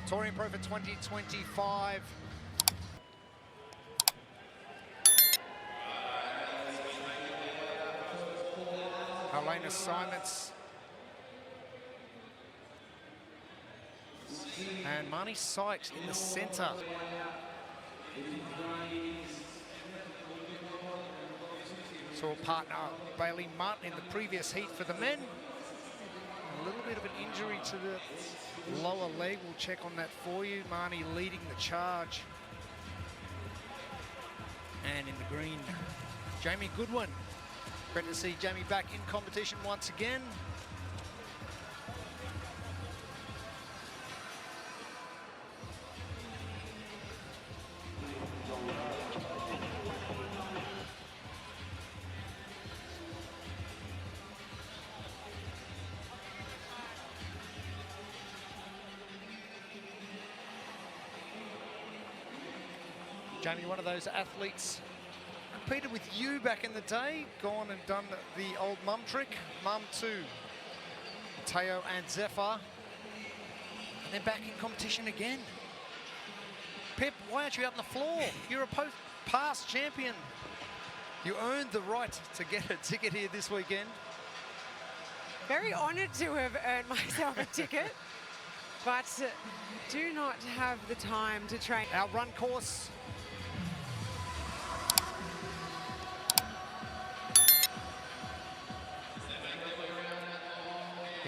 Torian Pro for 2025. Helena Simons. And Marnie Sykes in the centre. Saw partner Bailey Martin in the previous heat for the men. A little bit of an injury to the lower leg. We'll check on that for you. Marnie leading the charge. And in the green, Jamie Goodwin. Great to see Jamie back in competition once again. Jamie, one of those athletes, competed with you back in the day, gone and done the old mum trick. Mum to Teo and Zephyr, and then back in competition again. Pip, why aren't you out on the floor? You're a past champion. You earned the right to get a ticket here this weekend. Very honoured to have earned myself a ticket, but do not have the time to train. Our run course.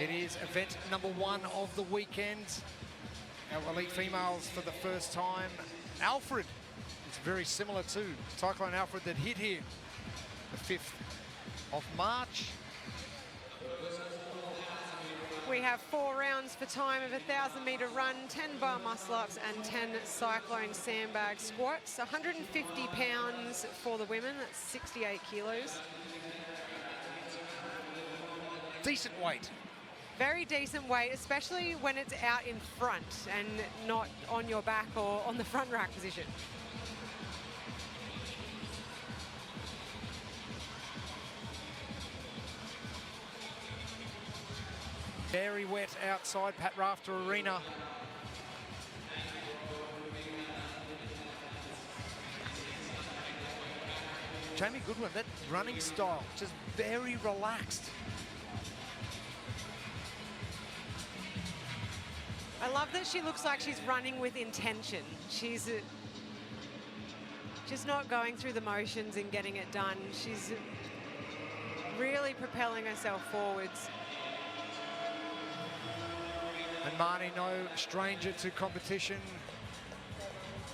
It is event number 1 of the weekend. Our elite females for the first time. Alfred is very similar to Cyclone Alfred that hit here the 5th of March. We have 4 rounds for time of a 1,000-metre run, 10 bar muscle-ups and 10 cyclone sandbag squats. 150 pounds for the women, that's 68 kilos. Decent weight. Very decent weight, especially when it's out in front and not on your back or on the front rack position. Very wet outside Pat Rafter Arena. Jamie Goodwin, that running style, just very relaxed. I love that she looks like she's running with intention. She's just not going through the motions and getting it done. She's really propelling herself forwards. And Marnie, no stranger to competition.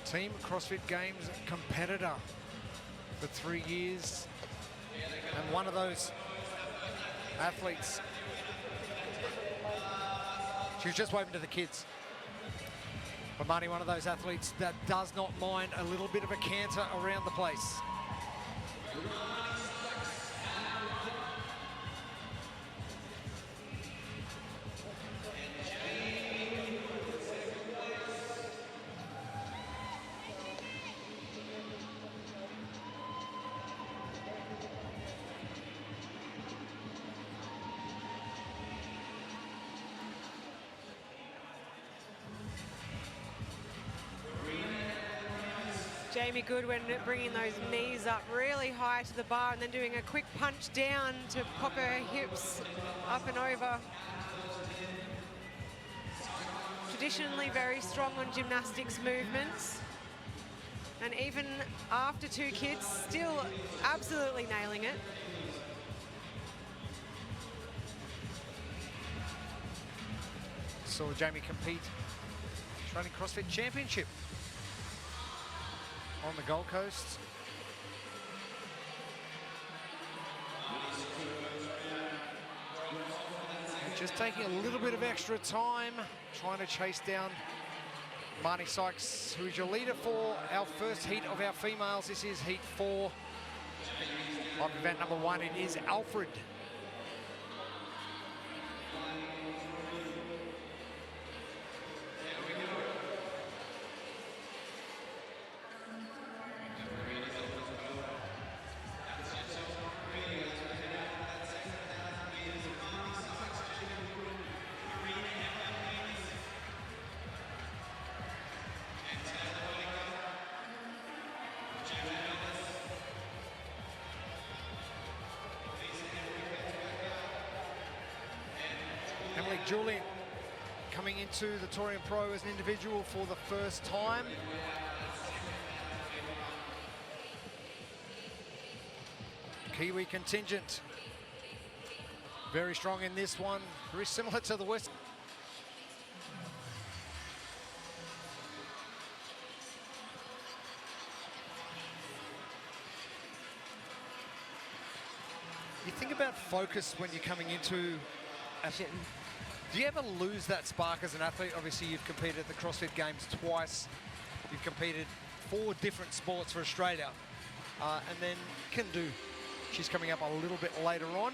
Team CrossFit Games competitor for 3 years. And one of those athletes. She was just waving to the kids. But Marnie, one of those athletes that does not mind a little bit of a canter around the place. Jamie Goodwin bringing those knees up really high to the bar and then doing a quick punch down to pop her hips up and over. Traditionally very strong on gymnastics movements. And even after 2 kids, still absolutely nailing it. Saw Jamie compete, Australian CrossFit Championship on the Gold Coast. And just taking a little bit of extra time, trying to chase down Marnie Sykes, who is your leader for our first heat of our females. This is heat 4 of event number 1. It is Alfred. Julian coming into the Torian Pro as an individual for the first time. Kiwi contingent. Very strong in this one. Very similar to the West. You think about focus when you're coming into a... Do you ever lose that spark as an athlete? Obviously, you've competed at the CrossFit Games twice. You've competed 4 different sports for Australia. And then Kindu, she's coming up a little bit later on.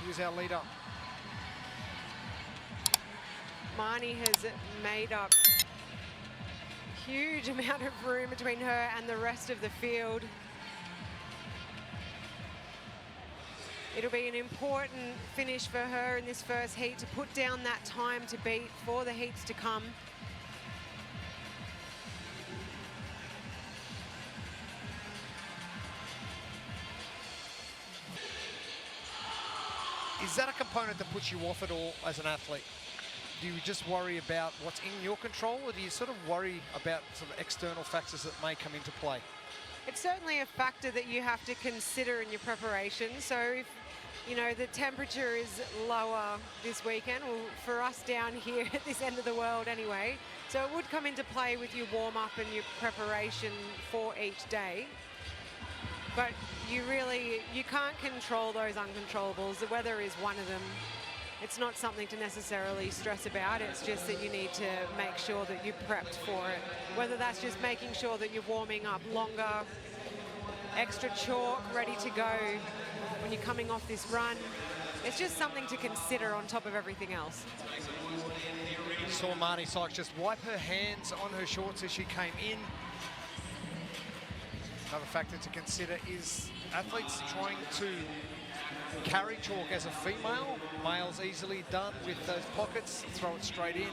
Who's our leader? Marnie has made up a huge amount of room between her and the rest of the field. It'll be an important finish for her in this first heat to put down that time to beat for the heats to come. Is that a component that puts you off at all as an athlete? Do you just worry about what's in your control, or do you sort of worry about sort of external factors that may come into play? It's certainly a factor that you have to consider in your preparation. So if, you know, the temperature is lower this weekend, well, for us down here at this end of the world anyway, so it would come into play with your warm-up and your preparation for each day. But you can't control those uncontrollables. The weather is one of them. It's not something to necessarily stress about. It's just that you need to make sure that you're prepped for it. Whether that's just making sure that you're warming up longer, extra chalk ready to go when you're coming off this run. It's just something to consider on top of everything else. Saw Marnie Sykes just wipe her hands on her shorts as she came in. Another factor to consider is athletes trying to carry chalk as a female. Male's easily done with those pockets, throw it straight in.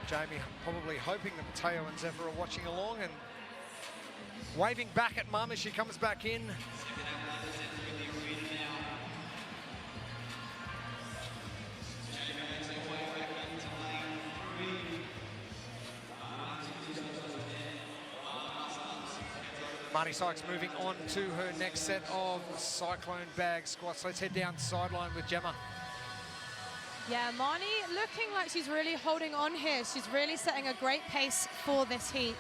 Jamie probably hoping that Mateo and Zephyr are watching along and waving back at Mum as she comes back in. Marnie Sykes moving on to her next set of cyclone bag squats. Let's head down the sideline with Gemma. Yeah, Marnie looking like she's really holding on here. She's really setting a great pace for this heat.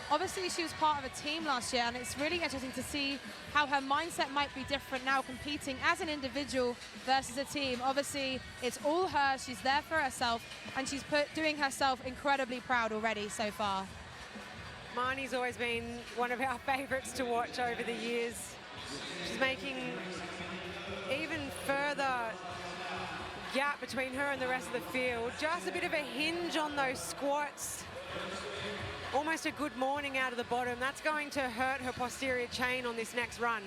Obviously, she was part of a team last year, and it's really interesting to see how her mindset might be different now competing as an individual versus a team. Obviously, it's all her. She's there for herself, and she's doing herself incredibly proud already so far. Marnie's always been one of our favourites to watch over the years. She's making even further gap between her and the rest of the field. Just a bit of a hinge on those squats. Almost a good morning out of the bottom. That's going to hurt her posterior chain on this next run.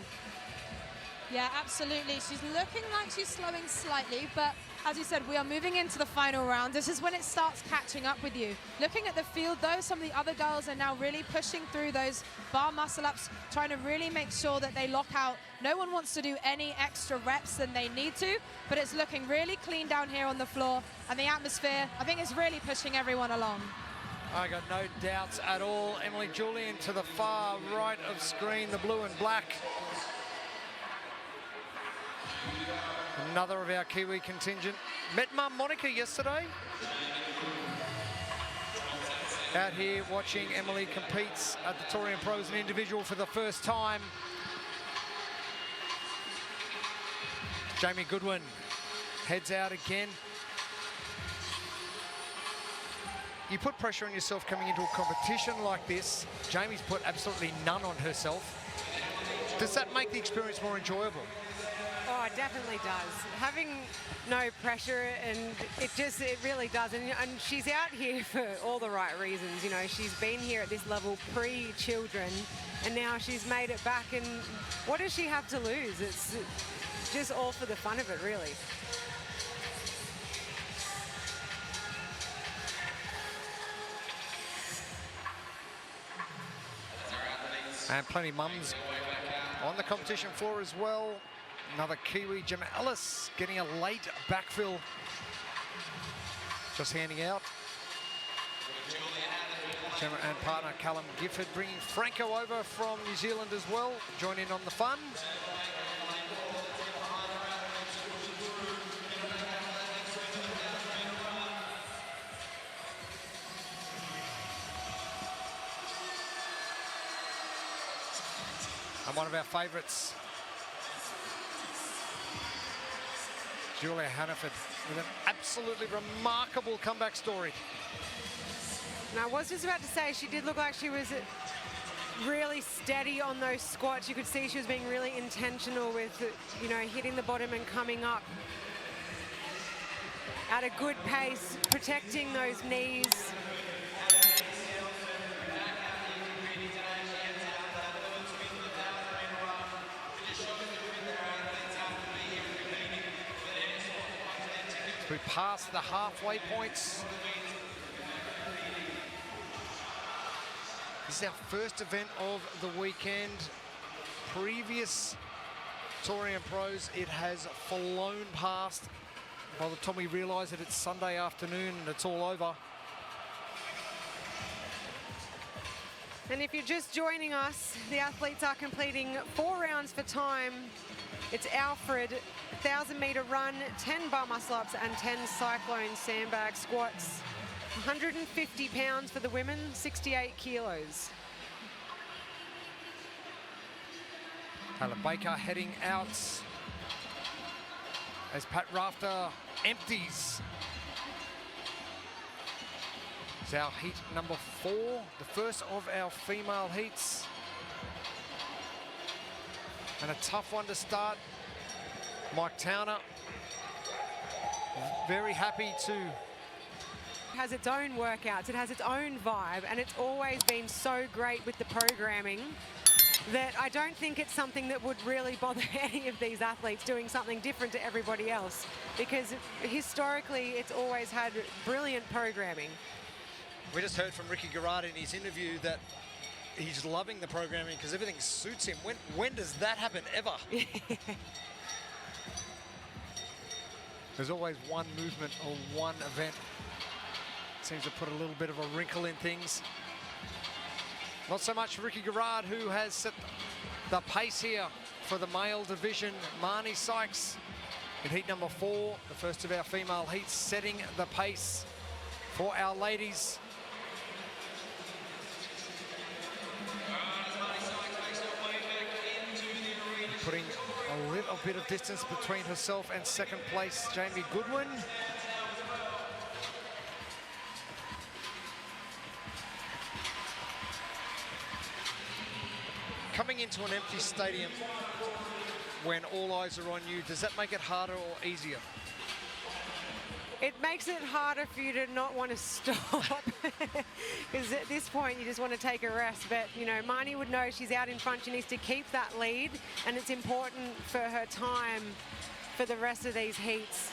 Yeah, absolutely. She's looking like she's slowing slightly, but as you said, we are moving into the final round. This is when it starts catching up with you. Looking at the field, though, some of the other girls are now really pushing through those bar muscle-ups, trying to really make sure that they lock out. No one wants to do any extra reps than they need to, but it's looking really clean down here on the floor. And the atmosphere, I think, is really pushing everyone along. I got no doubts at all. Emily Julian to the far right of screen, the blue and black. Another of our Kiwi contingent. Met Mum Monica yesterday. Out here watching Emily competes at the Torian Pro as an individual for the first time. Jamie Goodwin heads out again. You put pressure on yourself coming into a competition like this. Jamie's put absolutely none on herself. Does that make the experience more enjoyable? Oh, it definitely does. Having no pressure, and it really does. And she's out here for all the right reasons. You know, she's been here at this level pre-children, and now she's made it back. And what does she have to lose? It's just all for the fun of it, really. And plenty of mums on the competition floor as well. Another Kiwi, Gemma Ellis, getting a late backfill. Just handing out. Gemma and partner Callum Gifford bringing Franco over from New Zealand as well, join in on the fun. And one of our favourites, Julia Hannaford, with an absolutely remarkable comeback story. And I was just about to say, she did look like she was really steady on those squats. You could see she was being really intentional with, you know, hitting the bottom and coming up at a good pace, protecting those knees. We passed the halfway points. This is our first event of the weekend. Previous Torian Pros, it has flown past. By the time we realise that it's Sunday afternoon and it's all over. And if you're just joining us, the athletes are completing 4 rounds for time. It's Alfred, 1,000-metre run, 10 bar muscle-ups and 10 cyclone sandbag squats. 150 pounds for the women, 68 kilos. Taylor Baker heading out as Pat Rafter empties. It's our heat number 4, the first of our female heats. And a tough one to start. Mike Towner, very happy to. It has its own workouts, it has its own vibe, and it's always been so great with the programming that I don't think it's something that would really bother any of these athletes doing something different to everybody else, because historically it's always had brilliant programming. We just heard from Ricky Garrard in his interview that he's loving the programming because everything suits him. When does that happen, ever? There's always one movement or one event. Seems to put a little bit of a wrinkle in things. Not so much Ricky Garrard, who has set the pace here for the male division. Marnie Sykes in heat number 4, the first of our female heats, setting the pace for our ladies. Putting a little bit of distance between herself and second place, Jamie Goodwin. Coming into an empty stadium when all eyes are on you, does that make it harder or easier? It makes it harder for you to not want to stop, because at this point you just want to take a rest. But you know, Marnie would know she's out in front. She needs to keep that lead, and it's important for her time for the rest of these heats.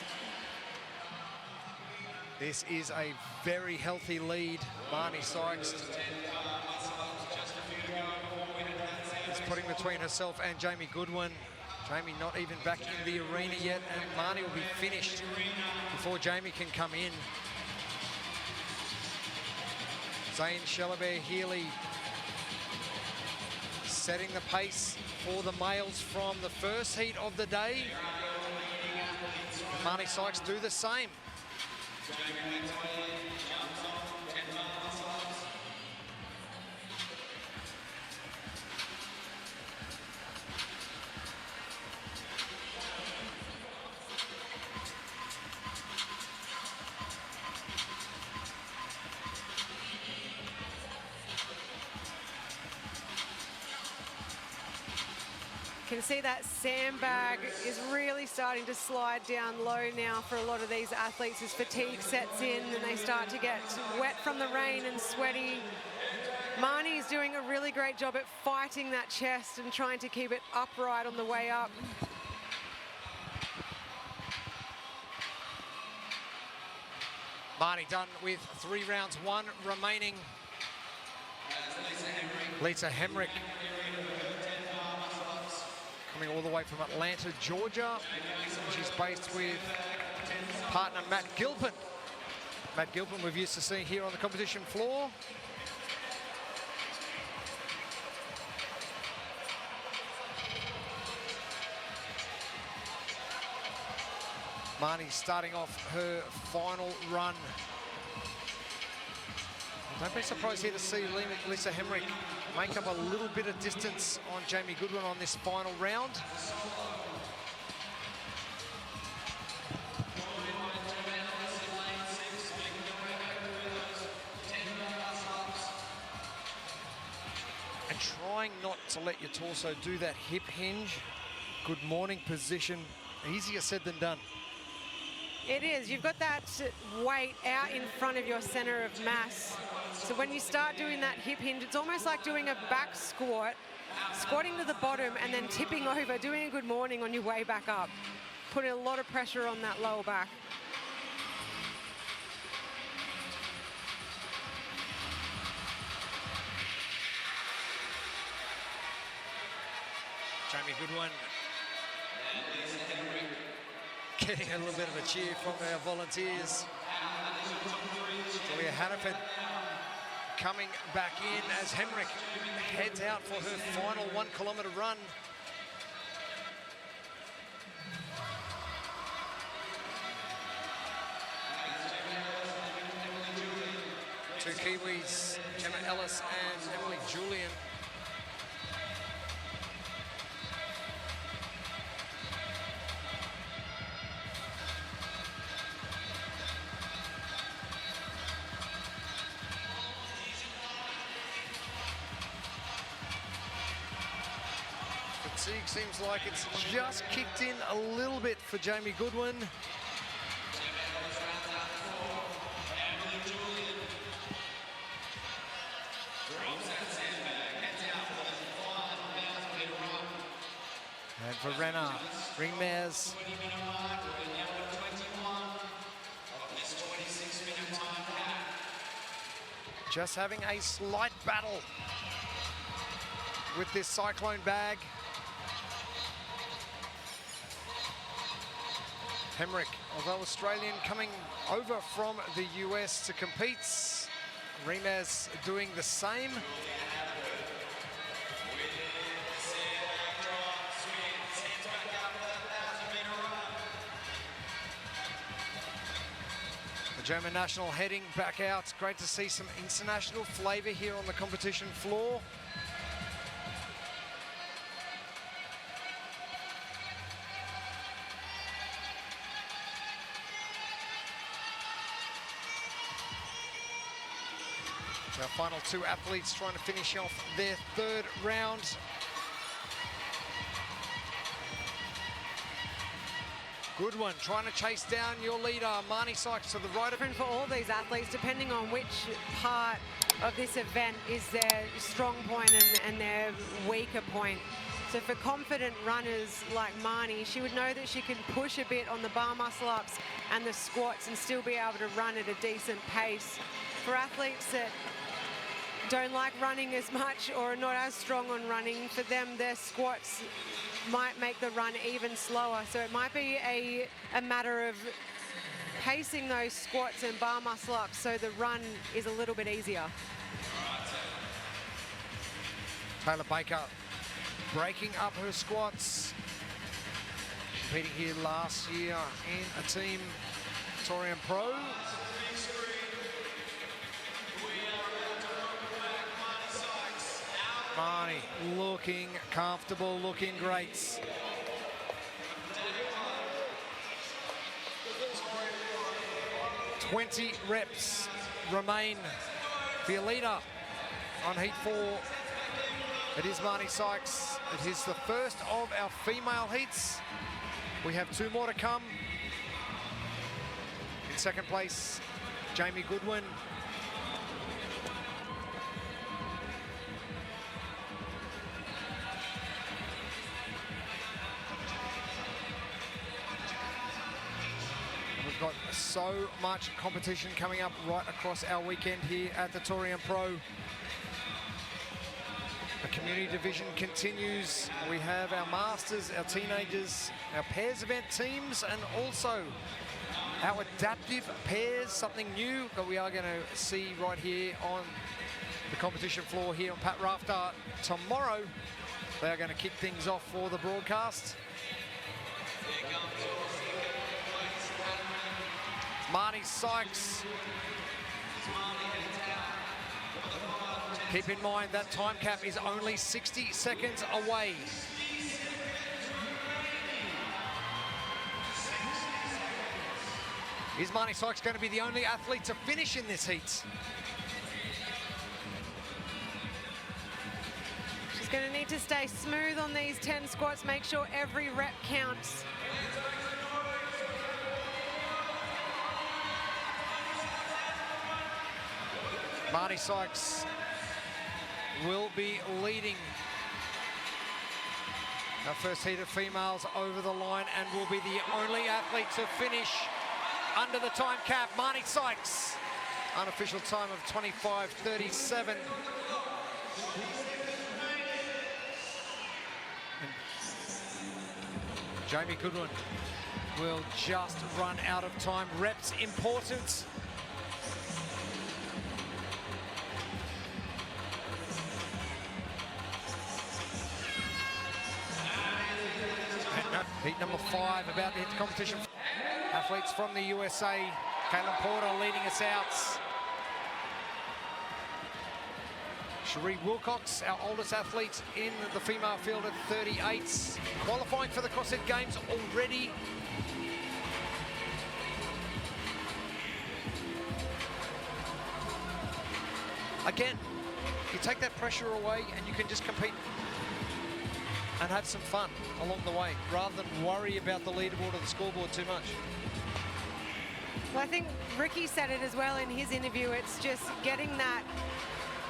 This is a very healthy lead. Marnie Sykes is putting between herself and Jamie Goodwin. Jamie not even back in the arena yet, and Marnie will be finished before Jamie can come in. Zane Shellabere-Healy setting the pace for the males from the first heat of the day. Marnie Sykes do the same. You can see that sandbag is really starting to slide down low now for a lot of these athletes as fatigue sets in and they start to get wet from the rain and sweaty. Marnie's doing a really great job at fighting that chest and trying to keep it upright on the way up. Marnie done with 3 rounds, 1 remaining. Lisa Hemrick coming all the way from Atlanta, Georgia. She's based with partner Matt Gilpin. Matt Gilpin we've used to seeing here on the competition floor. Marnie starting off her final run. Don't be surprised here to see Lisa Hemrick make up a little bit of distance on Jamie Goodwin on this final round. And trying not to let your torso do that hip hinge. Good morning position. Easier said than done. It is. You've got that weight out in front of your center of mass. So when you start doing that hip hinge, it's almost like doing a back squat, squatting to the bottom and then tipping over, doing a good morning on your way back up. Putting a lot of pressure on that lower back. Jamie Goodwin getting a little bit of a cheer from our volunteers. Julia Hannaford coming back in as Hemrick heads out for her final 1 kilometre run. Two Kiwis, Gemma Ellis and Emily Julian. Fatigue seems like it's just kicked in a little bit for Jamie Goodwin. And for Renner, Ringmares. Just having a slight battle with this cyclone bag. Hemrick, although Australian, coming over from the US to compete. Ringmares doing the same. The German national heading back out. Great to see some international flavour here on the competition floor. Our final two athletes trying to finish off their third round. Goodwin trying to chase down your leader, Marnie Sykes, to the right of him. For all these athletes, depending on which part of this event is their strong point and their weaker point. So for confident runners like Marnie, she would know that she can push a bit on the bar muscle ups and the squats and still be able to run at a decent pace. For athletes that don't like running as much or are not as strong on running, for them their squats might make the run even slower. So it might be a matter of pacing those squats and bar muscle ups so the run is a little bit easier. Taylor Baker breaking up her squats. Competing here last year in a team Torian Pro. Marnie looking comfortable, looking great. "20 reps remain for your leader on heat 4. It is Marnie Sykes. It is the first of our female heats. We have 2 more to come. In second place, Jamie Goodwin. We've got so much competition coming up right across our weekend here at the Torian Pro. The community division continues. We have our masters, our teenagers, our pairs event teams, and also our adaptive pairs, something new that we are going to see right here on the competition floor here on Pat Rafter tomorrow. They are going to kick things off for the broadcast. Marnie Sykes. Keep in mind that time cap is only 60 seconds away. Is Marnie Sykes going to be the only athlete to finish in this heat? She's going to need to stay smooth on these 10 squats, make sure every rep counts. Marnie Sykes will be leading our first heat of females over the line and will be the only athlete to finish under the time cap. Marnie Sykes, unofficial time of 25:37. Jamie Goodwin will just run out of time. Reps important. Heat number 5 about the competition. Athletes from the USA. Caitlin Porter leading us out. Cherie Wilcox, our oldest athlete in the female field at 38. Qualifying for the CrossFit Games already. Again, you take that pressure away and you can just compete and have some fun along the way, rather than worry about the leaderboard or the scoreboard too much. Well, I think Ricky said it as well in his interview. It's just getting that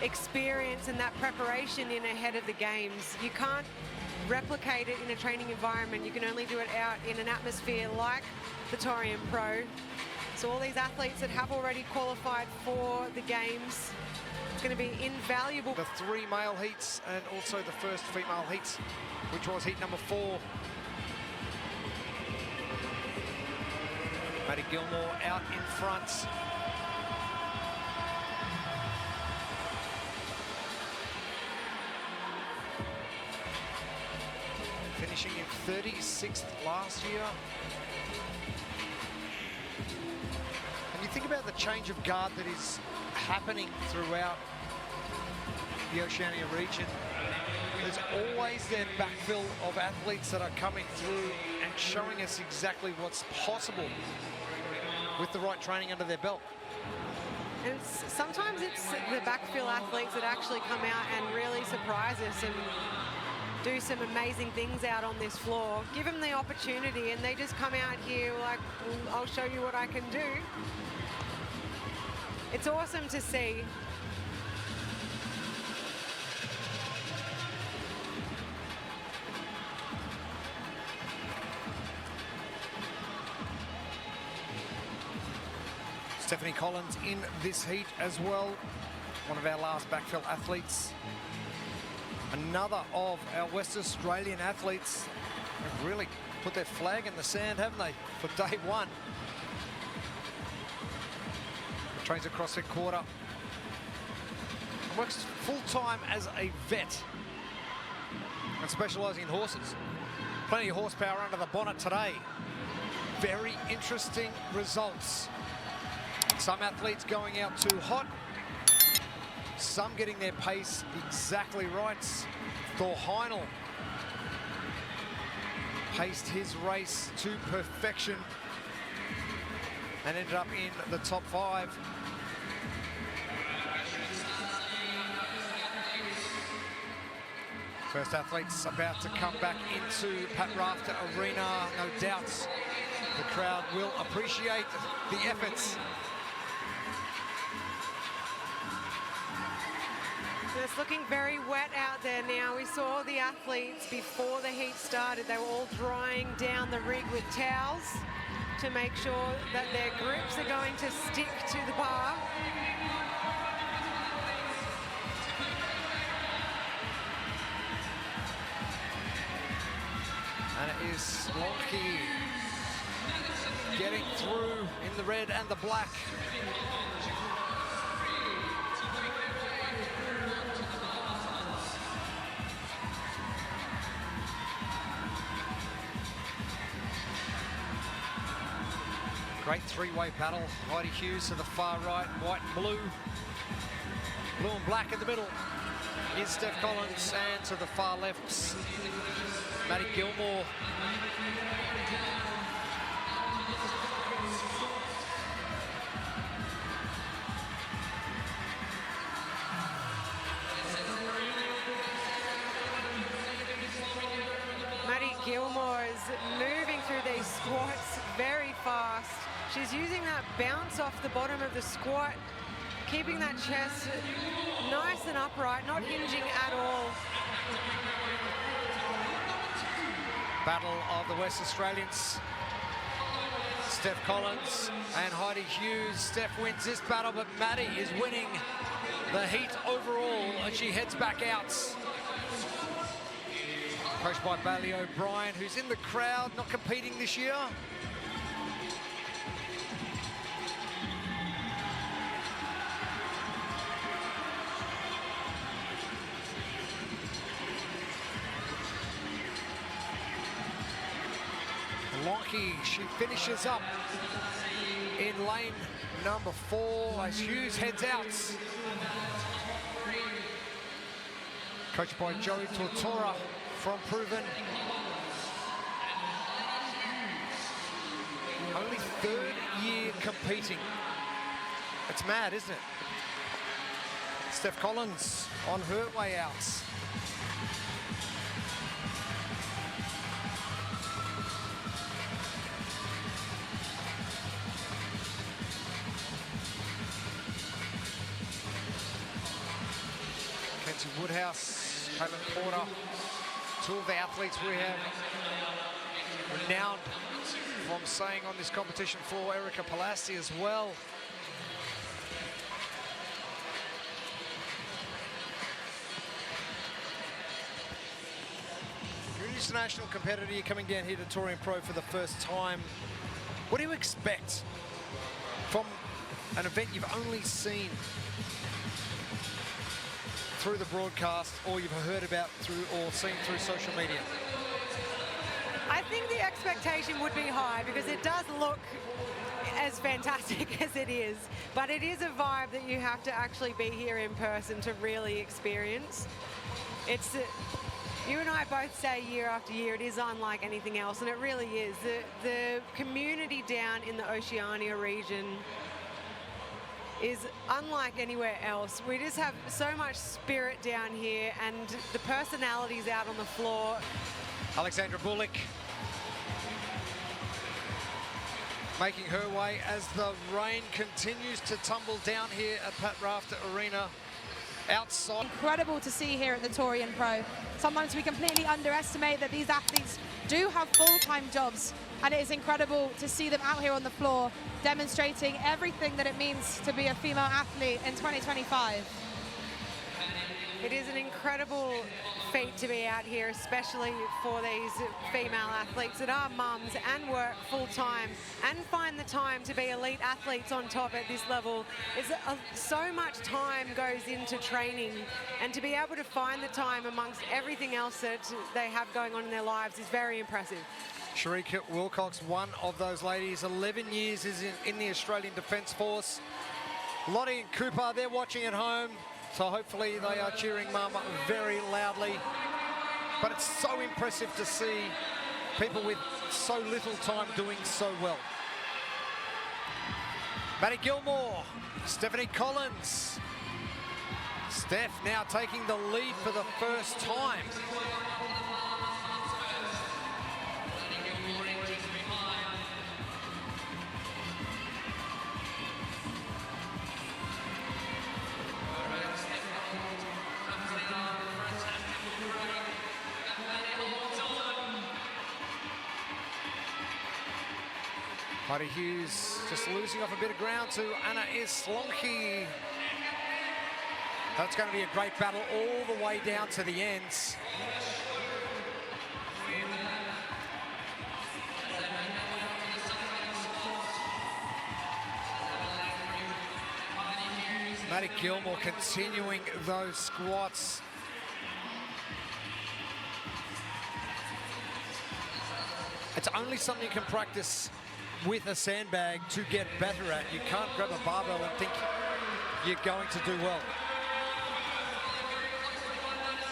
experience and that preparation in ahead of the games. You can't replicate it in a training environment. You can only do it out in an atmosphere like the Torian Pro. So all these athletes that have already qualified for the games, it's going to be invaluable. The 3 male heats and also the first female heat, which was heat number 4. Maddie Gilmore out in front. Finishing in 36th last year. And you think about the change of guard that is happening throughout the Oceania region. There's always that backfill of athletes that are coming through and showing us exactly what's possible with the right training under their belt. And sometimes it's the backfill athletes that actually come out and really surprise us and do some amazing things out on this floor. Give them the opportunity and they just come out here like, I'll show you what I can do. It's awesome to see. Stephanie Collins in this heat as well. One of our last backfill athletes. Another of our West Australian athletes have really put their flag in the sand, haven't they, for day 1. Trains at CrossFit Quarter. Works full-time as a vet and specialising in horses. Plenty of horsepower under the bonnet today. Very interesting results. Some athletes going out too hot. Some getting their pace exactly right. Thor Heinel paced his race to perfection and ended up in the top 5. First athletes about to come back into Pat Rafter Arena. No doubts the crowd will appreciate the efforts. It's looking very wet out there now. We saw the athletes before the heat started. They were all drying down the rig with towels to make sure that their grips are going to stick to the bar. Slonky getting through in the red and the black. Great three-way battle. Heidi Hughes to the far right, white and blue. Blue and black in the middle is Steph Collins, and to the far left, Maddie Gilmore. Maddie Gilmore is moving through these squats very fast. She's using that bounce off the bottom of the squat, keeping that chest nice and upright, not hinging at all. Battle of the West Australians. Steph Collins and Heidi Hughes. Steph wins this battle, but Maddie is winning the heat overall as she heads back out. Coached by Bailey O'Brien, who's in the crowd, not competing this year. Lonky, she finishes up in lane number 4 as Hughes heads out. Coached by Joey Tortora from Proven. Only 3rd year competing. It's mad, isn't it? Steph Collins on her way out. Woodhouse, Caitlin Porter, 2 of the athletes we have renowned from saying on this competition floor. Erica Palasti as well. You're an international competitor, you're coming down here to Torian Pro for the first time. What do you expect from an event you've only seen through the broadcast, or you've heard about through or seen through social media? I think the expectation would be high because it does look as fantastic as it is, but it is a vibe that you have to actually be here in person to really experience. It's, you and I both say year after year, it is unlike anything else, and it really is. The community down in the Oceania region is unlike anywhere else. We just have so much spirit down here, and the personalities out on the floor. Alexandra Bullock making her way as the rain continues to tumble down here at Pat Rafter Arena outside. Incredible to see here at the Torian Pro. Sometimes we completely underestimate that these athletes do have full-time jobs, and it is incredible to see them out here on the floor demonstrating everything that it means to be a female athlete in 2025. It is an incredible feat to be out here, especially for these female athletes that are mums and work full-time and find the time to be elite athletes on top at this level. So much time goes into training, and to be able to find the time amongst everything else that they have going on in their lives is very impressive. Sharika Wilcox, one of those ladies, 11 years is in the Australian Defence Force. Lottie and Cooper, they're watching at home, so hopefully they are cheering Mum very loudly. But it's so impressive to see people with so little time doing so well. Maddie Gilmore, Stephanie Collins. Steph now taking the lead for the first time. Heidi Hughes just losing off a bit of ground to Anna Slonky. That's going to be a great battle all the way down to the ends. Maddie Gilmore continuing those squats. It's only something you can practice with a sandbag to get better at. You can't grab a barbell and think you're going to do well.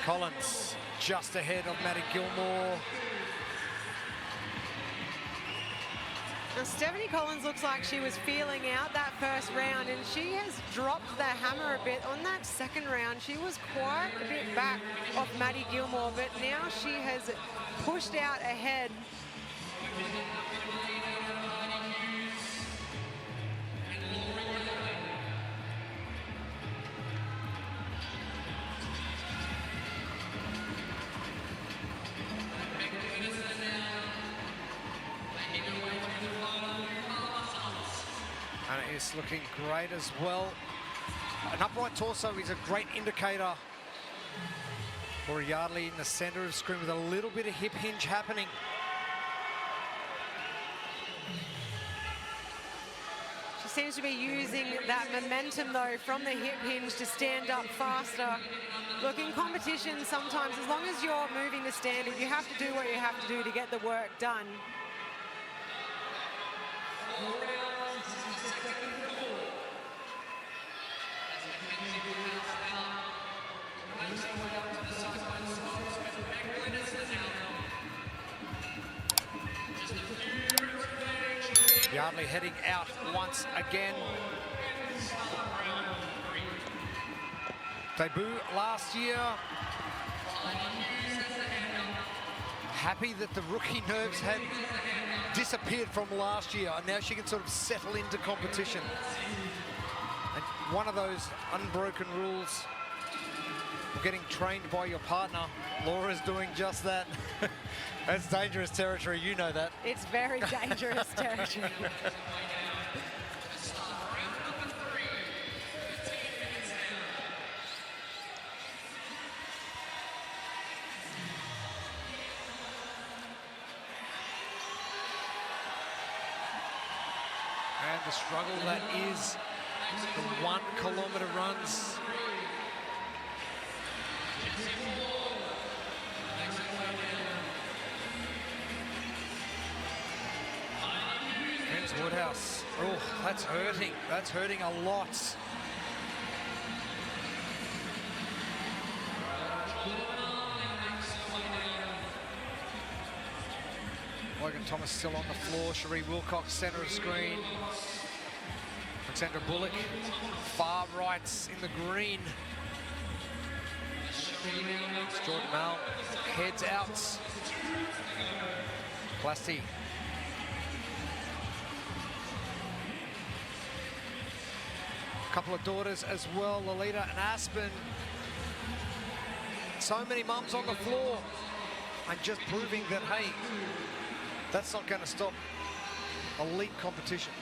Collins just ahead of Maddie Gilmore. Now, Stephanie Collins looks like she was feeling out that first round, and she has dropped the hammer a bit on that second round. She was quite a bit back off Maddie Gilmore, but now she has pushed out ahead. And it is looking great as well. An upright torso is a great indicator for Yardley in the center of the screen with a little bit of hip hinge happening. She seems to be using that momentum, though, from the hip hinge to stand up faster. Look, in competition, sometimes, as long as you're moving the standard, you have to do what you have to do to get the work done. Yardley heading out once again. Debut last year. Happy that the rookie nerves had disappeared from last year, and now she can sort of settle into competition. And one of those unbroken rules of getting trained by your partner, Laura's doing just that. That's dangerous territory, you know that. It's very dangerous territory. And the struggle that is the 1 kilometer runs. Woodhouse. Oh, that's hurting. That's hurting a lot. Logan Thomas still on the floor. Cherie Wilcox, center of screen. Alexandra Bullock, far rights in the green. Jordan Mal heads out. Plasty. Couple of daughters as well, Lolita and Aspen. So many mums on the floor, and just proving that, hey, that's not going to stop elite competition.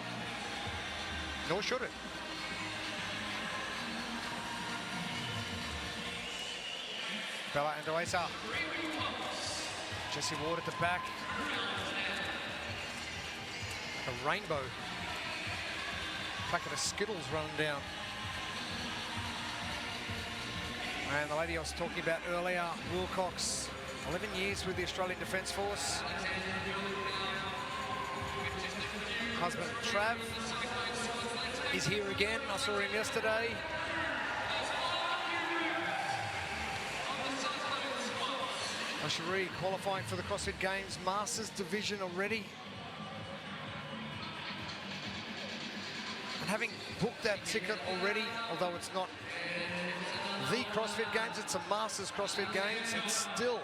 Nor should it. Bella Andoesa. Jessie Ward at the back. A rainbow. Packet of Skittles running down. And the lady I was talking about earlier, Wilcox, 11 years with the Australian Defence Force. Husband Trav is here again. I saw him yesterday. Cherie qualifying for the CrossFit Games Masters division already. And having booked that ticket already, although it's not the CrossFit Games, it's a Masters CrossFit Games, it's still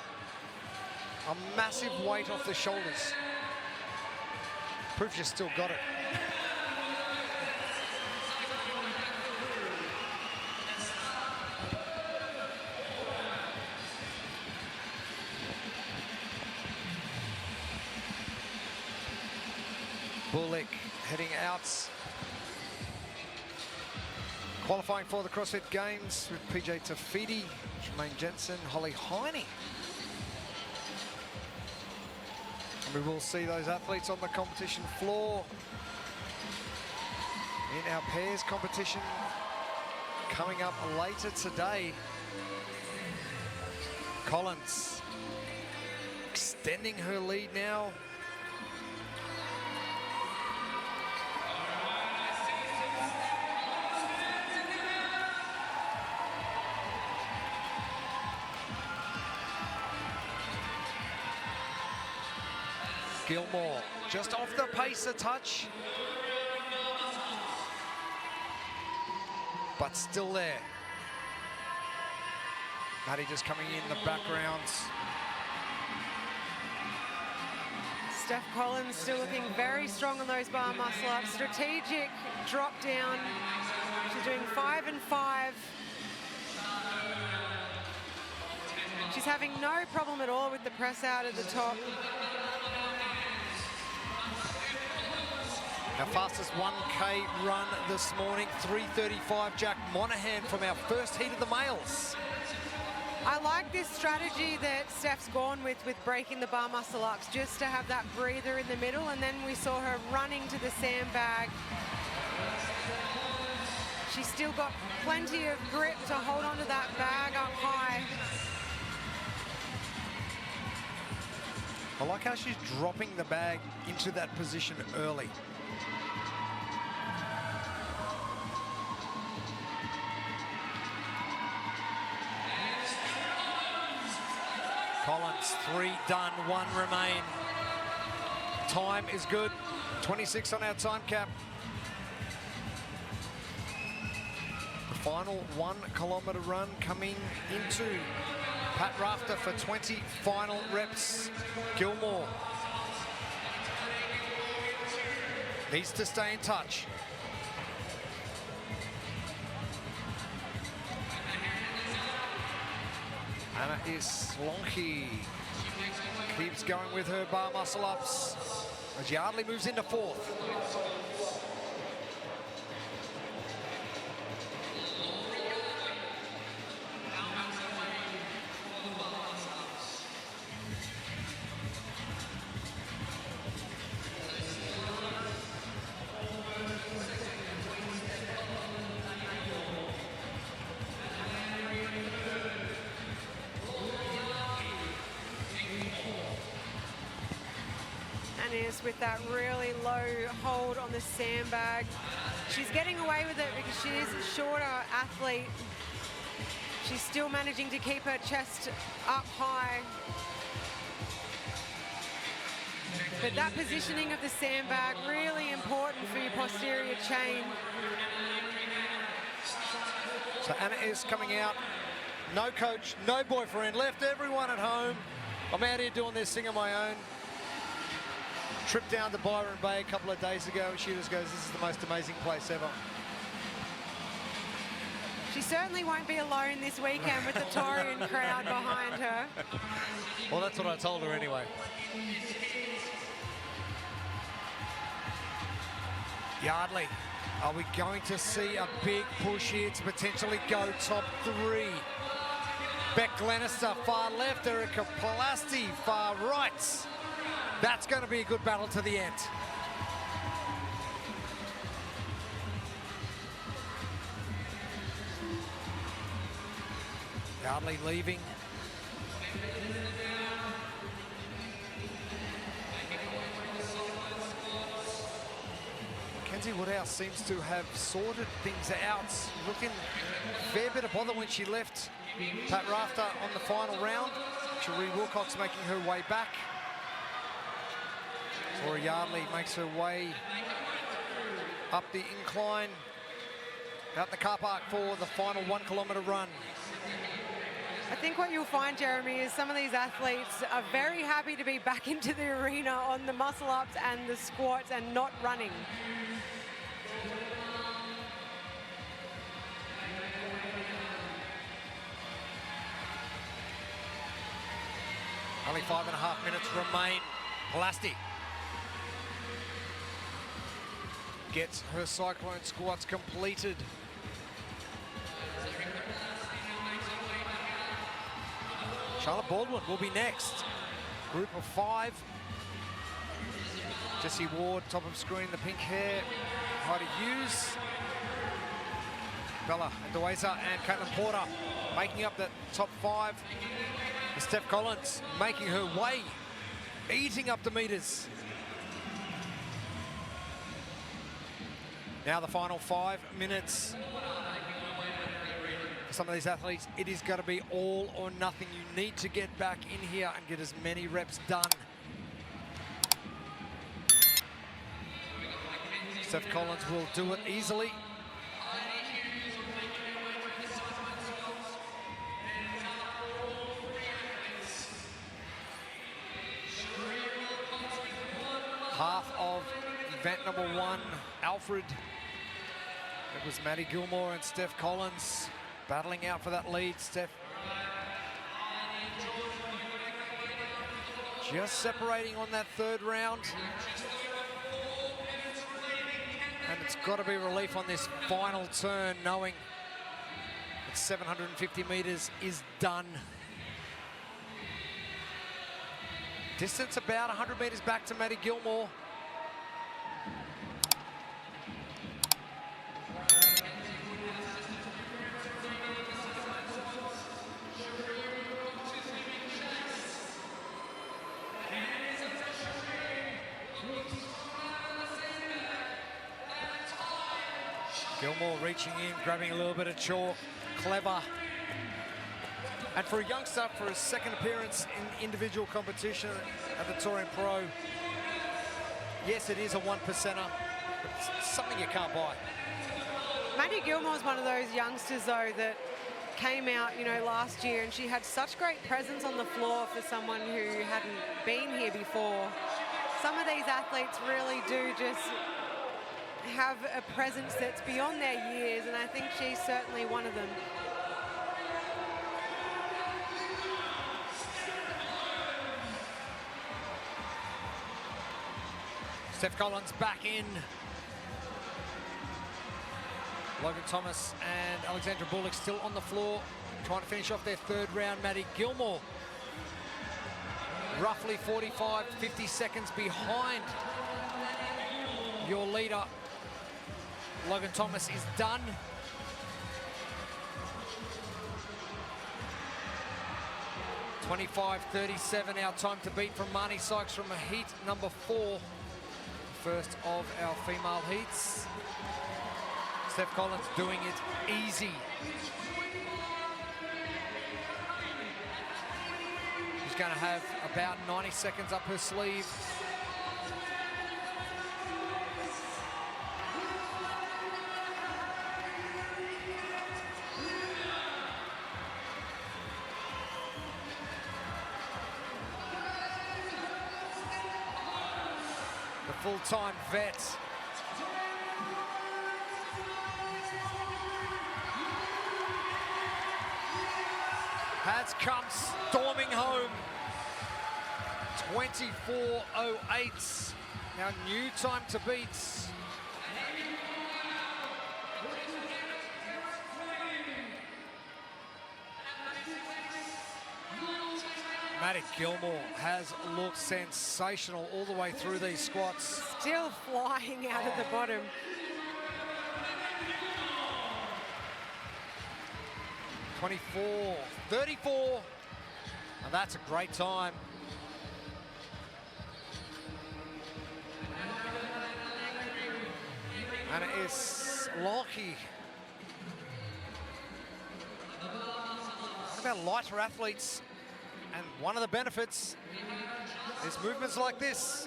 a massive weight off the shoulders. Proves you still got it. Bullock heading out. Qualifying for the CrossFit Games with PJ Tafidi, Jermaine Jensen, Holly Heine. And we will see those athletes on the competition floor in our pairs competition coming up later today. Collins extending her lead now. Gilmore just off the pace a touch, but still there. Maddie just coming in the background. Steph Collins still looking very strong on those bar muscle ups. Strategic drop down. She's doing 5 and 5. She's having no problem at all with the press out at the top. Our fastest 1K run this morning, 3:35. Jack Monahan from our first heat of the males. I like this strategy that Steph's gone with breaking the bar muscle ups, just to have that breather in the middle, and then we saw her running to the sandbag. She's still got plenty of grip to hold onto that bag up high. I like how she's dropping the bag into that position early. Collins, 3 done, 1 remain. Time is good, 26 on our time cap. The final 1 kilometre run coming into Pat Rafter for 20 final reps. Gilmore needs to stay in touch. Anna Islonki keeps going with her bar muscle ups as Yardley moves into 4th. With that really low hold on the sandbag. She's getting away with it because she is a shorter athlete. She's still managing to keep her chest up high. But that positioning of the sandbag, really important for your posterior chain. So Anna is coming out. No coach, no boyfriend, left everyone at home. I'm out here doing this thing on my own. Trip down to Byron Bay a couple of days ago, and she just goes, this is the most amazing place ever. She certainly won't be alone this weekend with the Torian crowd behind her. Well, that's what I told her anyway. Yardley, are we going to see a big push here to potentially go top 3? Beck Glenister far left, Erica Plasti far right. That's going to be a good battle to the end. Yardley leaving. Mackenzie Woodhouse seems to have sorted things out. Looking a fair bit of bother when she left Pat Rafter on the final round. Cherie Wilcox making her way back. Laura Yardley makes her way up the incline, out the car park for the final 1 kilometre run. I think what you'll find, Jeremy, is some of these athletes are very happy to be back into the arena on the muscle ups and the squats and not running. Only 5.5 minutes remain. Plasti gets her cyclone squats completed. Charlotte Baldwin will be next. Group of 5. Jessie Ward, top of screen, the pink hair. Heidi Hughes. Bella Ndoeza and Caitlin Porter making up that top 5. Steph Collins making her way, eating up the meters. Now the final 5 minutes. For some of these athletes, it is going to be all or nothing. You need to get back in here and get as many reps done. Steph Collins will do it easily. Half of event number 1, Alfred. It was Maddie Gilmore and Steph Collins battling out for that lead. Steph just separating on that 3rd round. And it's got to be relief on this final turn, knowing that 750 meters is done. Distance about 100 meters back to Maddie Gilmore. Gilmore reaching in, grabbing a little bit of chalk, clever. And for a youngster, for his 2nd appearance in individual competition at the Torian Pro, yes, it is a 1%er, but it's something you can't buy. Maddie Gilmore's one of those youngsters, though, that came out, you know, last year, and she had such great presence on the floor for someone who hadn't been here before. Some of these athletes really do just have a presence that's beyond their years, and I think she's certainly one of them. Steph Collins back in. Logan Thomas and Alexandra Bullock still on the floor, trying to finish off their 3rd round. Maddie Gilmore, roughly 45, 50 seconds behind your leader. Logan Thomas is done. .25:37, our time to beat from Marnie Sykes from heat number 4. First of our female heats. Steph Collins doing it easy. She's going to have about 90 seconds up her sleeve. The full-time vet. Has come storming home. 24:08. Our new time to beat. Maddie Gilmore has looked sensational all the way through these squats. Still flying out of the bottom. .24:34. And that's a great time. And it is Lockie. What about lighter athletes? And one of the benefits is movements like this.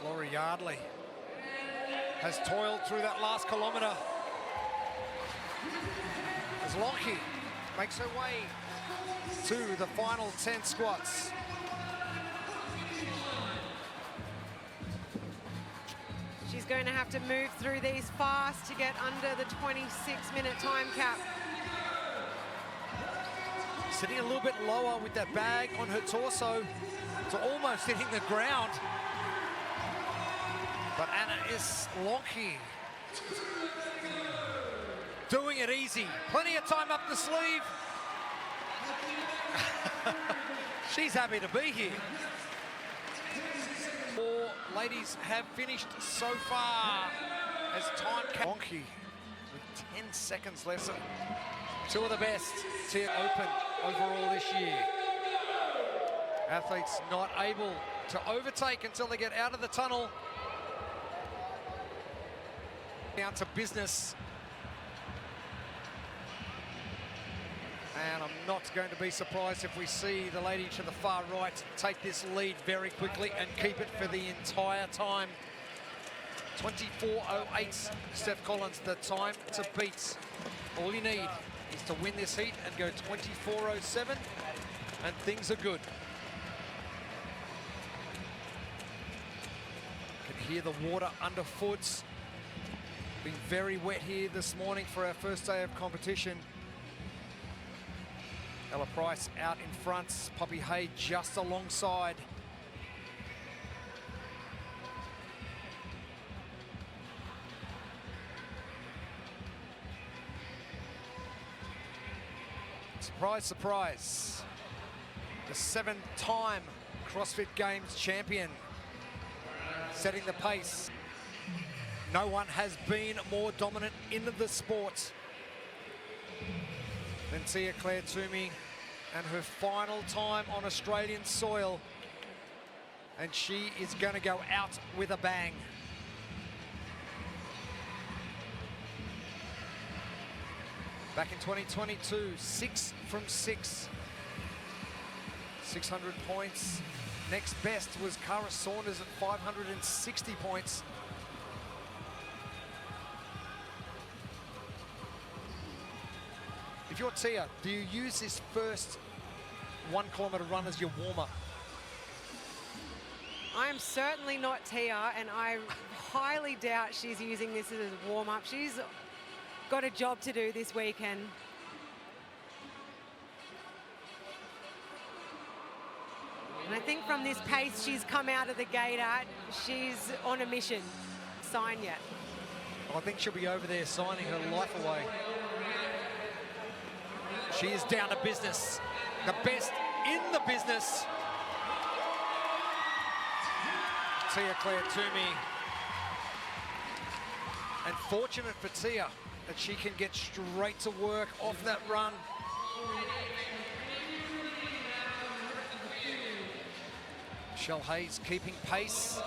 Laurie Yardley has toiled through that last kilometre as Lockie makes her way to the final 10 squats. She's going to have to move through these fast to get under the 26-minute time cap. Sitting a little bit lower with that bag on her torso, to almost hitting the ground. But Anna is Lockie doing it easy. Plenty of time up the sleeve. She's happy to be here. 4 ladies have finished so far as time Wonky with 10 seconds left. 2 of the best to open overall this year. Athletes not able to overtake until they get out of the tunnel. Down to business. And I'm not going to be surprised if we see the lady to the far right take this lead very quickly and keep it for the entire time. 24:08, Steph Collins, the time to beat. All you need is to win this heat and go 24:07, and things are good. You can hear the water underfoot. Been very wet here this morning for our first day of competition. Ella Price out in front, Poppy Hay just alongside. Surprise, surprise. The 7-time CrossFit Games champion, setting the pace. No one has been more dominant in the sport than Tia-Clair Toomey, and her final time on Australian soil. And she is going to go out with a bang. Back in 2022, 6 from 6. 600 points. Next best was Cara Saunders at 560 points. If you're Tia, do you use this first 1 kilometre run as your warm-up? I'm certainly not Tia, and I highly doubt she's using this as a warm-up. She's got a job to do this weekend. And I think from this pace she's come out of the gate at, she's on a mission. Sign yet. I think she'll be over there signing her life away. She is down to business. The best in the business. Tia-Clair Toomey. And fortunate for Tia that she can get straight to work off that run. Michelle Hayes keeping pace.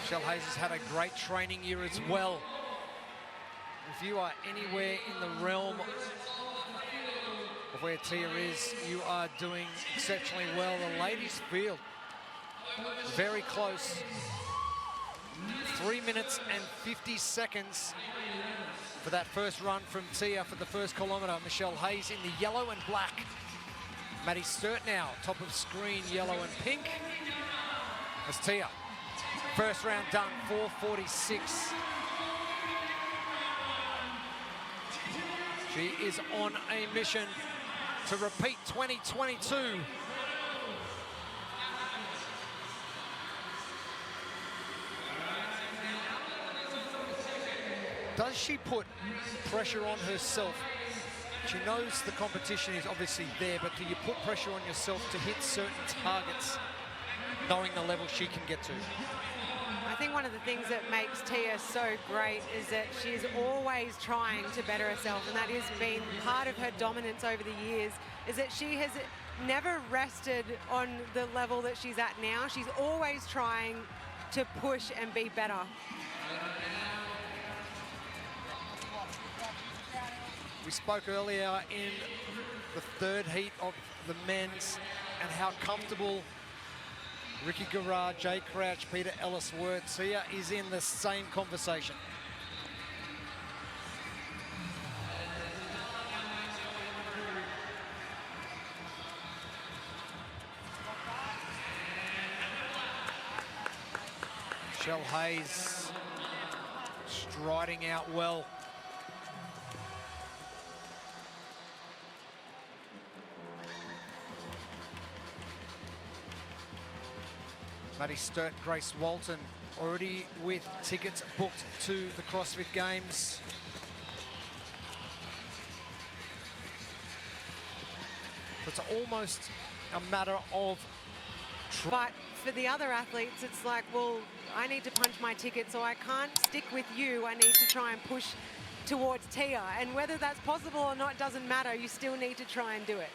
Michelle Hayes has had a great training year as well. If you are anywhere in the realm of where Tia is, you are doing exceptionally well. The ladies field, very close. 3 minutes and 50 seconds for that first run from Tia for the first kilometre. Michelle Hayes in the yellow and black. Maddie Sturt now, top of screen, yellow and pink. As Tia. First round done, 4:46. She is on a mission to repeat 2022. Does she put pressure on herself? She knows the competition is obviously there, but do you put pressure on yourself to hit certain targets, knowing the level she can get to? I think one of the things that makes Tia so great is that she's always trying to better herself, and that has been part of her dominance over the years, is that she has never rested on the level that she's at now. She's always trying to push and be better. We spoke earlier in the third heat of the men's and how comfortable Ricky Garrard, Jay Crouch, Peter Ellis were. Tia is in the same conversation. Michelle Hayes striding out well. Maddie Sturt, Grace Walton, already with tickets booked to the CrossFit Games. So it's almost a matter of... But for the other athletes, it's like, well, I need to punch my ticket, so I can't stick with you. I need to try and push towards Tia. And whether that's possible or not doesn't matter. You still need to try and do it.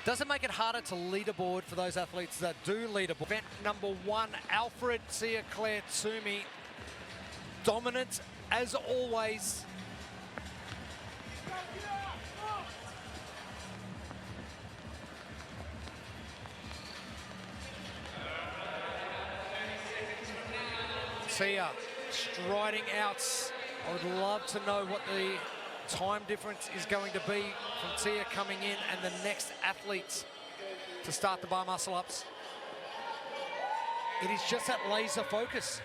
Does it make it harder to leaderboard for those athletes that do leaderboard? Event number 1, Alfred, Tia Claire Toomey. Dominant as always. Tia striding out. I would love to know what the time difference is going to be from Tia coming in and the next athlete to start the bar muscle ups. It is just that laser focus.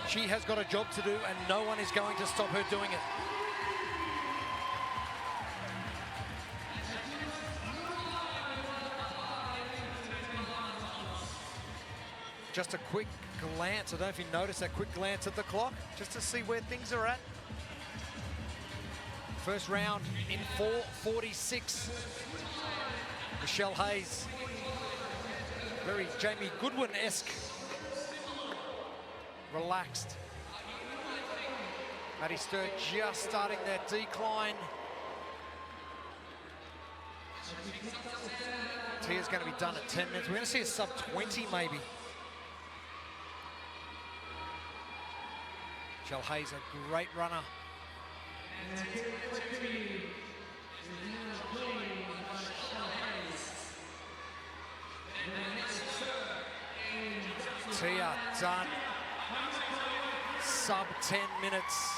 She has got a job to do and no one is going to stop her doing it. Just a quick glance, I don't know if you noticed that quick glance at the clock, just to see where things are at. First round in 4:46. Michelle Hayes, very Jamie Goodwin-esque, relaxed. Maddie Sturt just starting that decline. Tia's going to be done at 10 minutes. We're going to see a sub 20 maybe. Michelle Hayes, a great runner. Tia done. Sub 10 minutes.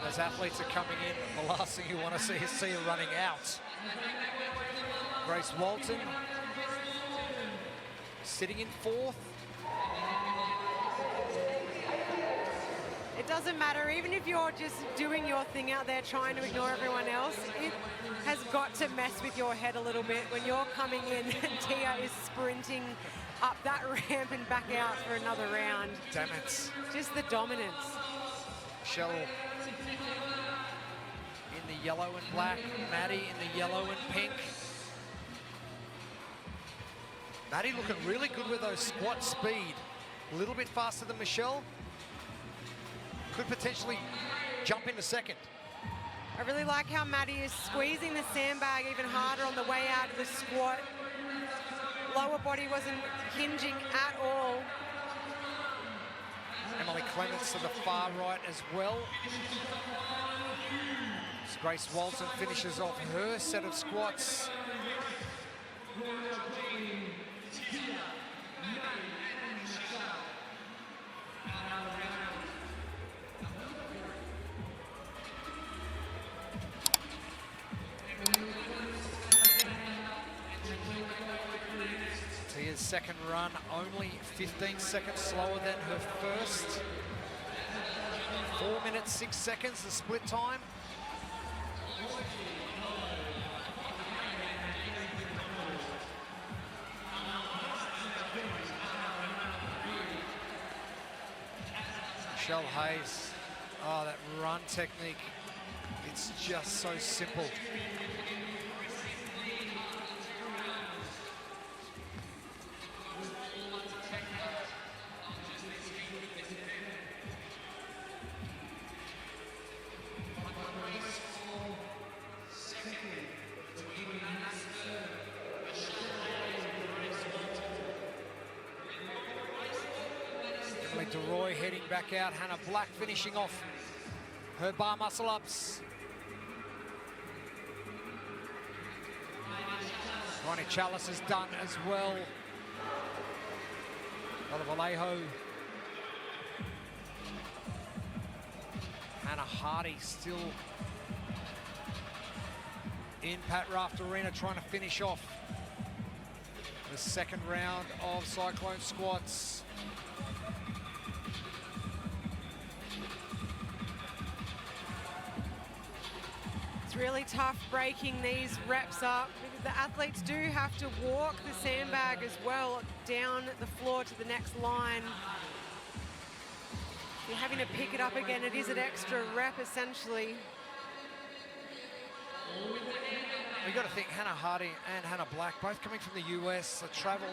As athletes are coming in, the last thing you want to see is Tia running out. Grace Walton sitting in 4th. It doesn't matter, even if you're just doing your thing out there trying to ignore everyone else, it has got to mess with your head a little bit when you're coming in and Tia is sprinting up that ramp and back out for another round. Damn it. Just the dominance. Michelle in the yellow and black, Maddie in the yellow and pink. Maddie looking really good with those squat speed. A little bit faster than Michelle. Could potentially jump into second. I really like how Maddie is squeezing the sandbag even harder on the way out of the squat. Lower body wasn't hinging at all. Emily Clements to the far right as well. As Grace Walton finishes off her set of squats. Tia's second run only 15 seconds slower than her first. 4 minutes, 6 seconds, the split time. Michelle Hayes, oh, that run technique, it's just so simple. DeRoy heading back out. Hannah Black finishing off her bar muscle ups. Ronnie Chalice is done as well. Oliver Vallejo. Hannah Hardy still in Pat Raft Arena trying to finish off the second round of Cyclone squats. It's really tough breaking these reps up because the athletes do have to walk the sandbag as well down the floor to the next line. You're having to pick it up again. It is an extra rep, essentially. You've got to think Hannah Hardy and Hannah Black, both coming from the US, they travel,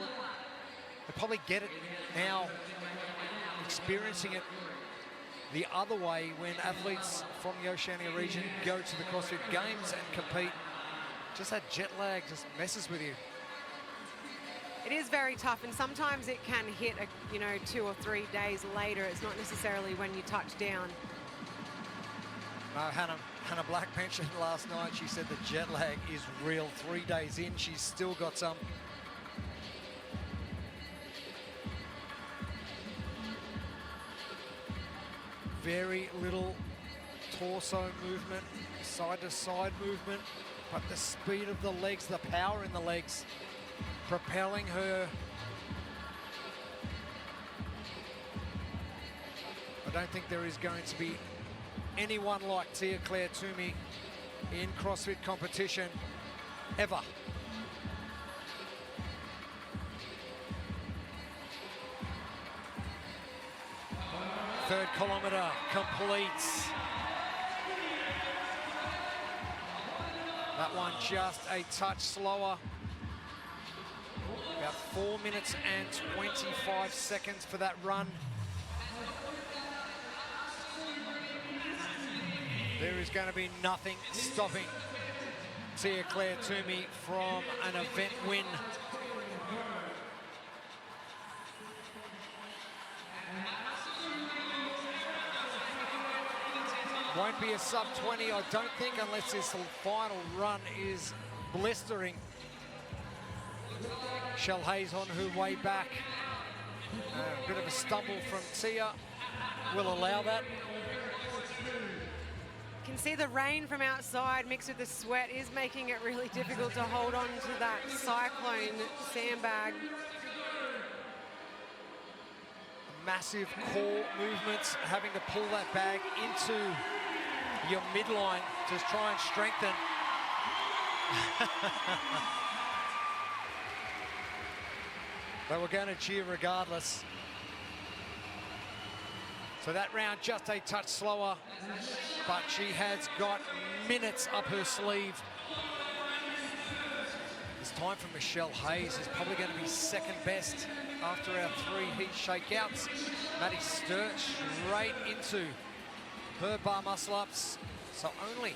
they probably get it now, experiencing it the other way when athletes from the Oceania region go to the CrossFit Games and compete. Just that jet lag just messes with you. It is very tough, and sometimes it can hit, 2 or 3 days later. It's not necessarily when you touch down. Hannah Black mentioned last night, she said the jet lag is real. 3 days in, she's still got some. Very little torso movement, side to side movement, but the speed of the legs, the power in the legs, propelling her. I don't think there is going to be anyone like Tia-Clair Toomey in CrossFit competition ever. Third kilometre completes. That one just a touch slower. About 4 minutes and 25 seconds for that run. There is going to be nothing stopping Tia-Clair Toomey from an event win. Won't be a sub 20, I don't think, unless this final run is blistering. Michelle Hayes on her way back. A bit of a stumble from Tia will allow that. You can see the rain from outside mixed with the sweat is making it really difficult to hold on to that cyclone sandbag. Massive core movements, having to pull that bag into your midline to try and strengthen. But we're going to cheer regardless. So that round just a touch slower, but she has got minutes up her sleeve. This time for Michelle Hayes is probably going to be second best after our 3 heat shakeouts. Maddie Sturt straight into her bar muscle ups, so only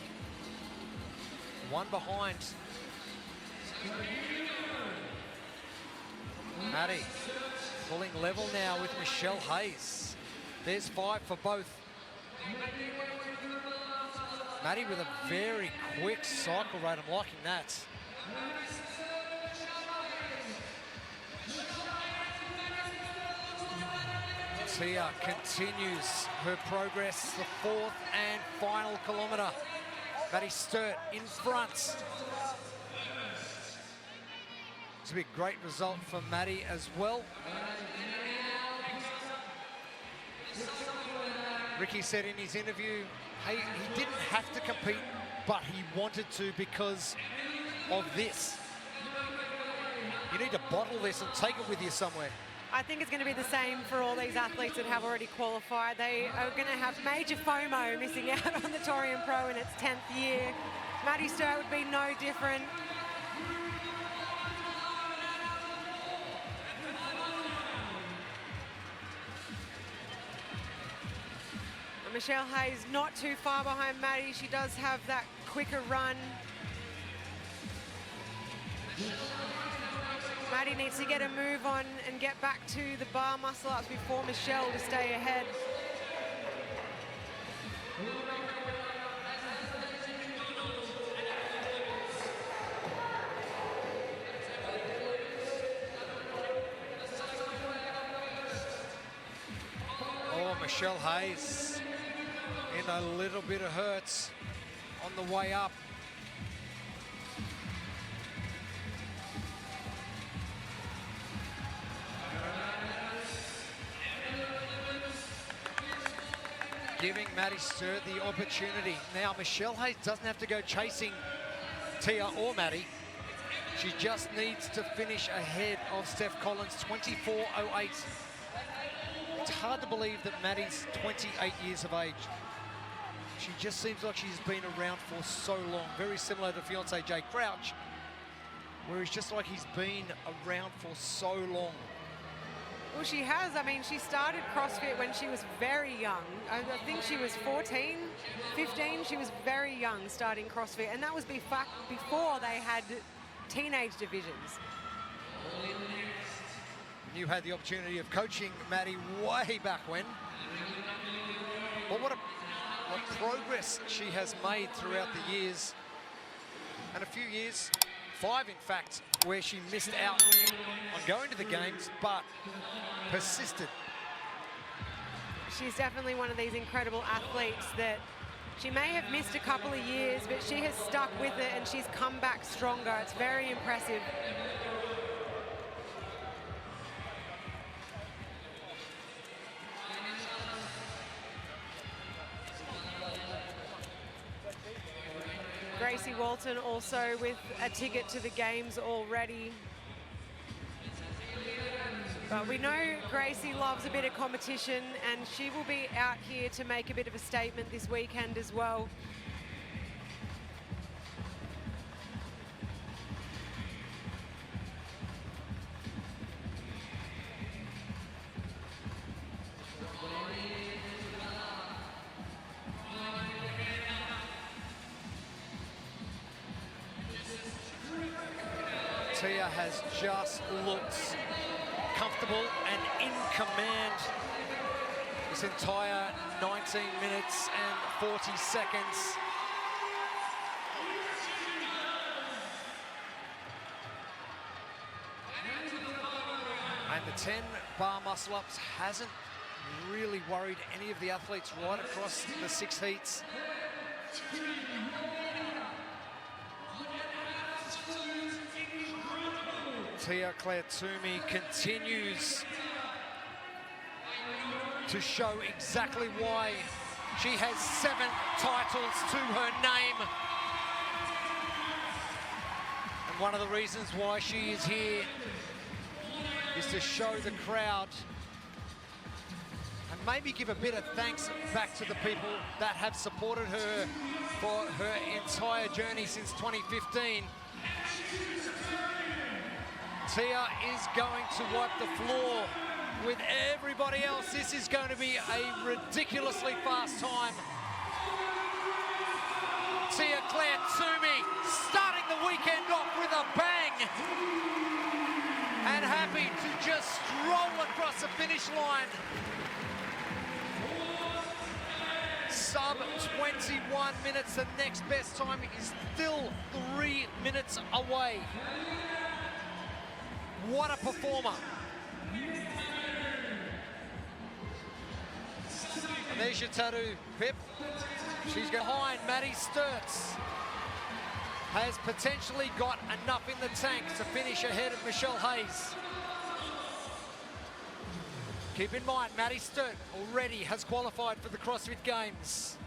one behind. Maddie pulling level now with Michelle Hayes. There's 5 for both. Maddie with a very quick cycle rate. I'm liking that. Tia continues her progress, the 4th and final kilometre. Maddie Sturt in front. It's a big great result for Maddie as well. Ricky said in his interview, hey, he didn't have to compete, but he wanted to because of this. You need to bottle this and take it with you somewhere. I think it's going to be the same for all these athletes that have already qualified. They are going to have major FOMO missing out on the Torian Pro in its 10th year. Maddie Sturt would be no different. And Michelle Hayes not too far behind Maddie. She does have that quicker run. Maddie needs to get a move on and get back to the bar muscle ups before Michelle to stay ahead. Oh, Michelle Hayes in a little bit of hurts on the way up. Giving Maddie Sturt the opportunity. Now, Michelle Hayes doesn't have to go chasing Tia or Maddie. She just needs to finish ahead of Steph Collins, 24:08. It's hard to believe that Maddie's 28 years of age. She just seems like she's been around for so long, very similar to fiancé Jay Crouch, where it's just like he's been around for so long. Well, she has. I mean, she started CrossFit when she was very young. I think she was 14, 15. She was very young starting CrossFit, and that was before they had teenage divisions. You had the opportunity of coaching Maddie way back when. But what progress she has made throughout the years. And a few years, 5 in fact, where she missed out on going to the games, but persisted. She's definitely one of these incredible athletes that she may have missed a couple of years, but she has stuck with it and she's come back stronger. It's very impressive. Gracie Walton also with a ticket to the games already. But we know Gracie loves a bit of competition, and she will be out here to make a bit of a statement this weekend as well. Tia has just looked comfortable and in command this entire 19 minutes and 40 seconds. And the 10 bar muscle ups hasn't really worried any of the athletes right across the 6 heats. Tia Claire Toomey continues to show exactly why she has 7 titles to her name. And one of the reasons why she is here is to show the crowd and maybe give a bit of thanks back to the people that have supported her for her entire journey since 2015. Tia is going to wipe the floor with everybody else. This is going to be a ridiculously fast time. Tia Claire Toomey starting the weekend off with a bang and happy to just stroll across the finish line. Sub 21 minutes. The next best time is still 3 minutes away. What a performer. And there's your tattoo, Pip. She's behind Maddie Sturts. Has potentially got enough in the tank to finish ahead of Michelle Hayes. Keep in mind, Maddie Sturt already has qualified for the CrossFit Games.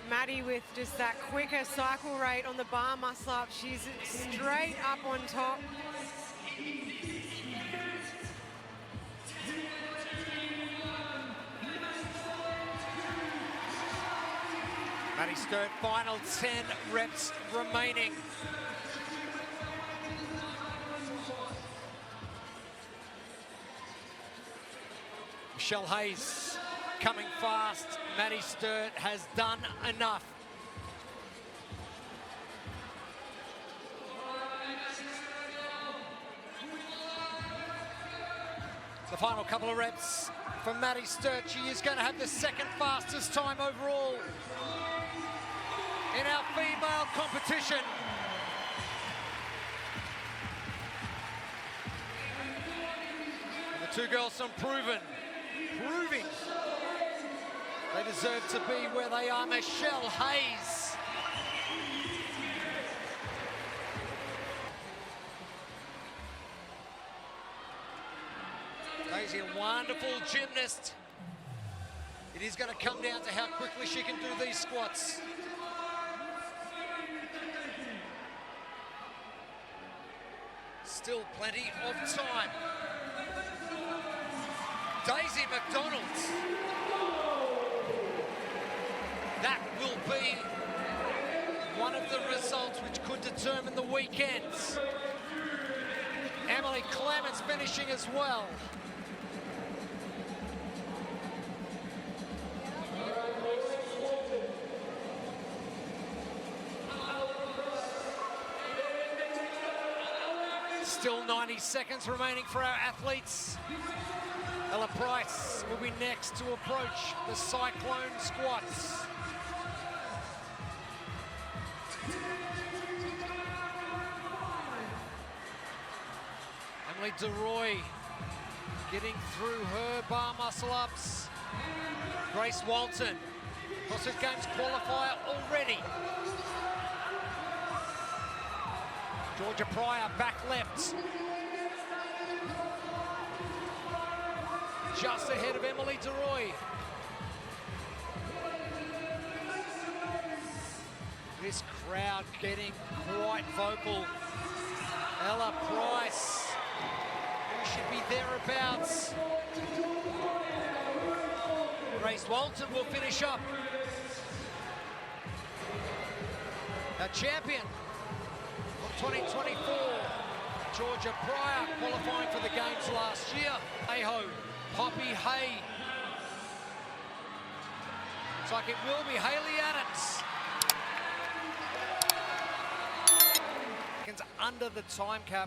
Maddie with just that quicker cycle rate on the bar muscle up. She's straight up on top. Maddie Sturt, final 10 reps remaining. Michelle Hayes coming fast. Maddie Sturt has done enough. The final couple of reps for Maddie Sturt. She is going to have the second fastest time overall in our female competition. And the two girls from proving they deserve to be where they are. Michelle Hayes. Daisy, a wonderful gymnast. It is going to come down to how quickly she can do these squats. Still plenty of time. Daisy McDonald's. That will be one of the results which could determine the weekends. Emily Clements finishing as well. Still 90 seconds remaining for our athletes. Ella Price will be next to approach the Cyclone squats. Emily DeRoy getting through her bar muscle ups. Grace Walton, CrossFit Games qualifier already. Georgia Pryor back left. Just ahead of Emily DeRoy. This crowd getting quite vocal. Ella Price, who should be thereabouts. Grace Walton will finish up. Our champion of 2024, Georgia Pryor, qualifying for the games last year. Aho, Poppy Hay. Looks like it will be Hayley Adams. Under the time cap.